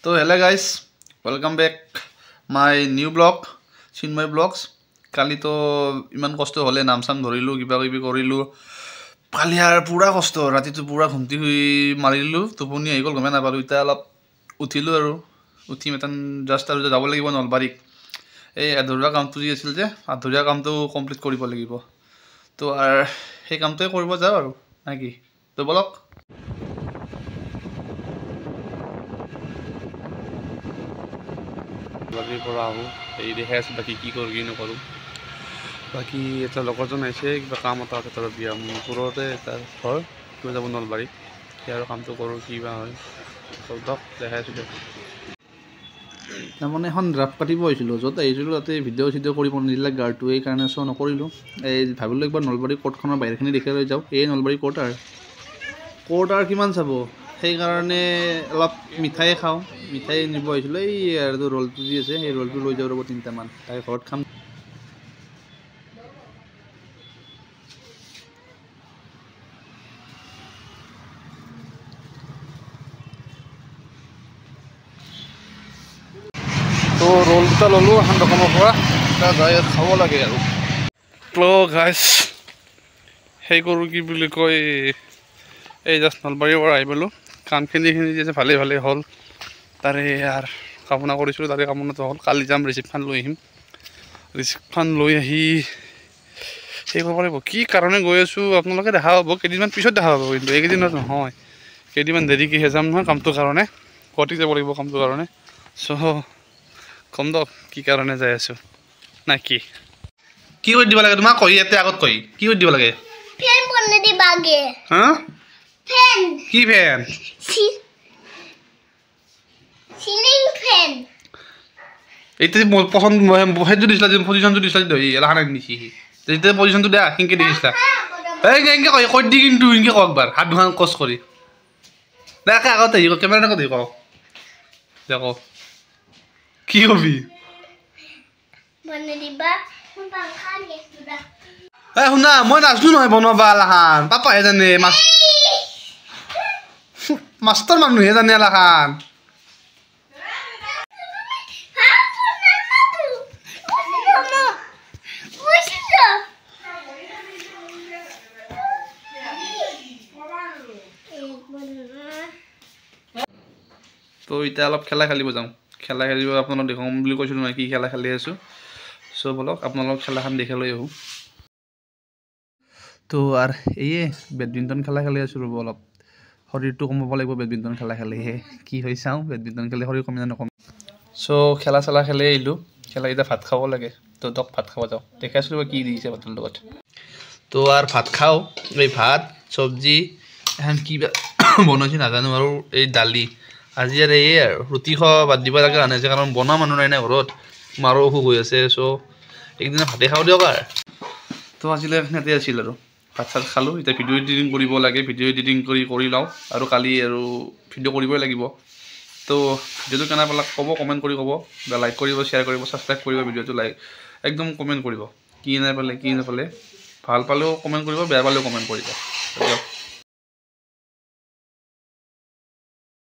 So hello guys, welcome back my new blog, Chinmay Vlogs. Kali to iman kosto hole naam sam dhorilu kiba kibi korilu. Kali ar pura kosto rati to pura ghumti hui marilu toponi ahi gol gome na paru ita alop uthilu aru uthi metan just aru jabo lagibo Nalbarik ei adhura kaam tu ji asil je adhura kaam to complete koribo lagibo to ar he kaam to koribo jao aru naki to bolok বাকি পৰা আহো এই দেখাই আছে বাকি কি কৰি কিনো কৰো বাকি এটা লগৰজন আহিছে কিবা কাম এটা আছে তাৰ বিয়া পুৰতে তাৰ ঘৰ কিবা যাব নলবাৰী ইয়াৰ কামটো কৰো কিবা হয় সদক দেখাই আছে তাৰমানে এখন ড্ৰাফট কাটিব আহিছিলো য'ত আহিছিলো তাতে ভিডিঅ' কৰিব নিদিলে গাৰ্ডটো এই কাৰণে চ নকৰিলো এই ভাবিলো একবাৰ নলবাৰী কোৰ্টখনৰ বাহিৰখিনি দেখি লৈ যাওঁ এই নলবাৰী কোৰ্ট আৰু কিমান চাব সেইকাৰণে অলপ মিঠাই খাওঁ মিঠাই নিব আহিছিলোঁ এই আৰু ৰোলটো যি আছে সেই ৰোলটো লৈ যাব ৰ'ব 3টামান তাই ঘৰত খাম তো ৰোল দুটা ল'লোঁ এখন দোকানৰ পৰা এটা যাই খাব লাগে আৰু গাইছ সেই কৰোঁ কি বুলি কয় এই জাষ্ট নলবাৰীৰ পৰা আহি পালোঁ কামখিনি যে ভালে হ'ল তাৰে আৰ কামনা কৰিছিলোঁ তাৰে কামনাটো হ'ল কালি যাম ৰিচিপ্টখন লৈ আহিম ৰিচিপ্টখন লৈ আহি সেই কৰিব লাগিব কি কাৰণে গৈ আছোঁ আপোনালোকে দেখা পাব কেইদিনমান পিছত দেখা পাব কিন্তু এইকেইদিনত নহয় কেইদিনমান দেৰিকৈহে যাম নহয় কামটোৰ কাৰণে গুৱাহাটী যাব লাগিব কামটোৰ কাৰণে চ' কম দক কি কাৰণে যাই আছোঁ না কি কৰি দিব লাগে তোমাক কই ইয়াতে আগত কই কি কৰি দিব লাগে ফেন বনাই দিবাগে হা ফেন কি ফেন সিলিং ফেন এইতে পছন্দ হেড দিছলা যে পজিশনটো দিছলা দই এলা হানা নিছি যেতে পজিশনটো দে কিনকে দিছলা এই কেনকে কই দি কিন্তু ইনকে ক একবার হাত দুখান কস কৰি দেখা আগত এই ক্যামেরা না কই দেখো কি হবি বনাই দিবা মই পাখা নিছু দা এই শুনা মই নাজনো নহয় বনাবা লাহান পাপা হে জানে মাস্টার মানুহ হে জানে লাহান তো এটা অলপ খেলা খেলিব যাওঁ খেলা খেলিব আপোনালোক দেখাম বুলি কৈছিলোঁ নহয় কি খেলা খেলি আছোঁ চ' বলক আপোনালোক খেলাখন দেখি লৈ আহোঁ তো আৰু এইয়ে বেডমিণ্টন খেলা খেলি আছোঁ ৰ'ব অলপ শৰীৰটো কমাব লাগিব বেডমিণ্টন খেলা খেলিহে কি হৈ চাওঁ বেডমিণ্টন খেলি শৰীৰ কমে নে নকমে চ' খেলা খেলি আহিলোঁ খেলা এতিয়া ভাত খাব লাগে তো তক ভাত খাব যাওঁ দেখাইছিলোঁ কি দিছে ভাতৰ লগত তো আৰু ভাত খাওঁ এই ভাত চব্জি এখন কি বনাইছে নাজানো আৰু এই দালি আজি আৰু এই আৰু ৰুটি খোৱা বাদ দিব লাগে আনিছে কাৰণ বনোৱা মানুহ নাই না ঘৰত মাৰো অসুখ হৈ আছে চ' একদিনা ভাতে খাওঁ দিয়ক আৰু তো আজিলৈ ইয়াতে আছিল আৰু ভাত চাত খালোঁ এতিয়া ভিডিঅ' এডিটিং কৰিব লাগে ভিডিঅ' এডিটিং কৰি লওঁ আৰু কালি আৰু ভিডিঅ' কৰিবই লাগিব তো ভিডিঅ'টো কেনে পালে ক'ব কমেণ্ট কৰি ক'ব বা লাইক কৰিব শ্বেয়াৰ কৰিব ছাবস্ক্ৰাইব কৰিব ভিডিঅ'টো লাইক একদম কমেণ্ট কৰিব কি নাপালে ভাল পালেও কমেণ্ট কৰিব বেয়া পালেও কমেণ্ট কৰিব